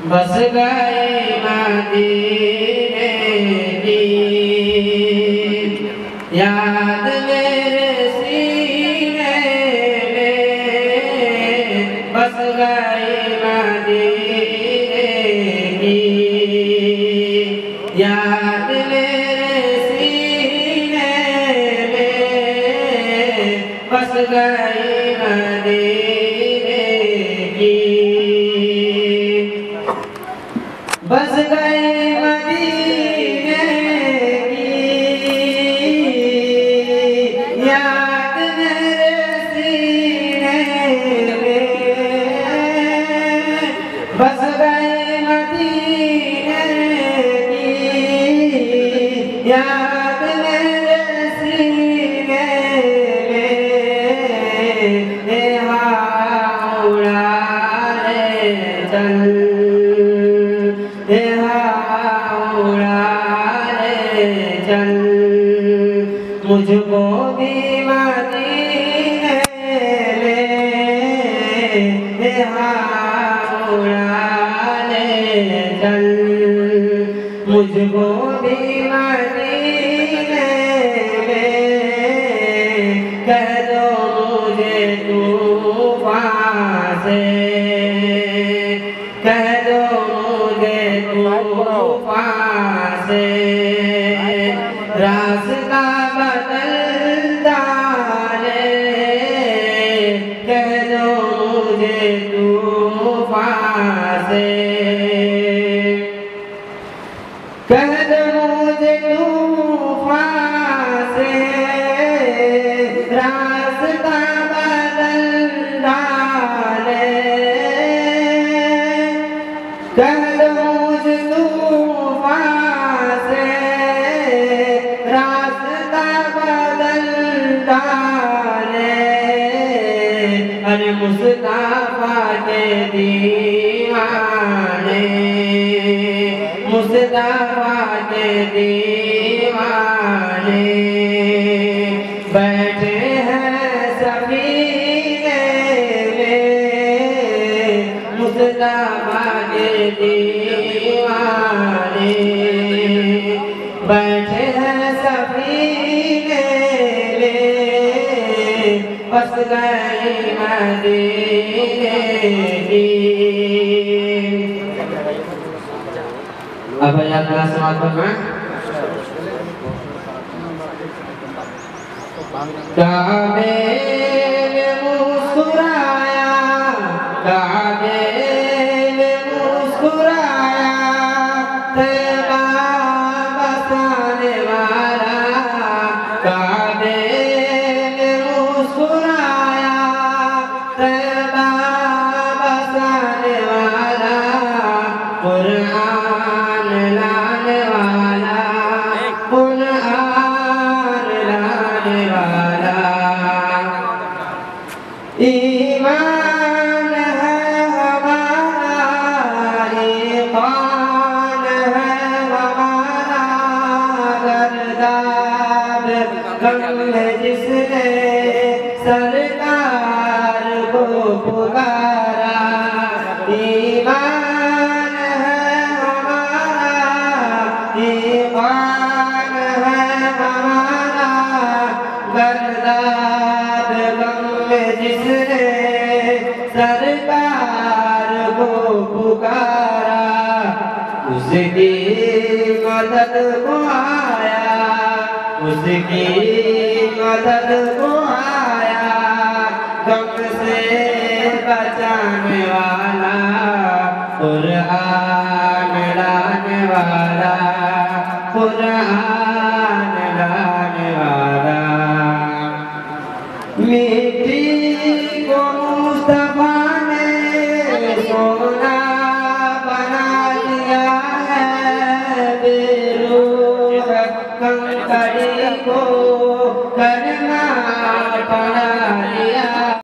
बस गए मदीने की याद मेरे सीने में, बस गए मदीने की याद मेरे सीने में, बस गए मदीने की। बस गए मदीने की याद मेरे सीने में, बस गए मदीने की याद मेरे सीने में। हाँ उड़ा रे चल, चल मुझको भी मदीने ले, हाँ उड़ा ले चल मुझको भी मदीने ले। कह दो मुझे तूफ़ान से, कह दो मुझे तूफ़ान से रास्ता बदल डाले। कह दो मुझे तूफ़ान से, कह दो मुझे तूफ़ान से रास्ता बदल डाले। कह दो मुझे तूफ़ान से रास्ता बदल डाले। अरे मुस्तफा के दीवाने, मुस्तफा के दीवाने बैठे हैं सफीने में। मुस्तफा के दीवाने बैठे हैं सफीने में, बस गए मदीने की। अब याद का समापन में काबे में मुस्कुराया, काबे में मुस्कुराया तैबा बसाने वाला। काबे में मुस्कुराया तैबा बसाने वाला, कुरान लाने वाला, कुरान लाने वाला। ईमान है हमारा, ईमान है हमारा, गर्दाद गम है जिसने सरकार को पुकारा। ईमान है हमारा, ईमान है हमारा, गर्दाद गम में जिसने सरकार को पुकारा। उसकी मदद को आया, उसकी मदद को आया, गम से बचाने वाला, कुरान लाने वाला, कुरान